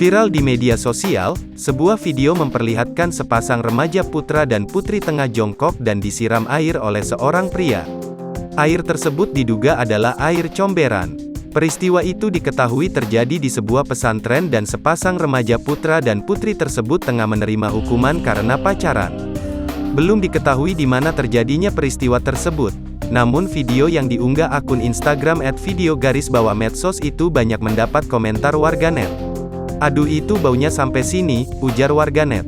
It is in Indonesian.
Viral di media sosial, sebuah video memperlihatkan sepasang remaja putra dan putri tengah jongkok dan disiram air oleh seorang pria. Air tersebut diduga adalah air comberan. Peristiwa itu diketahui terjadi di sebuah pesantren dan sepasang remaja putra dan putri tersebut tengah menerima hukuman karena pacaran. Belum diketahui di mana terjadinya peristiwa tersebut. Namun video yang diunggah akun Instagram @video_medsos itu banyak mendapat komentar warganet. "Aduh itu baunya sampai sini," ujar warganet.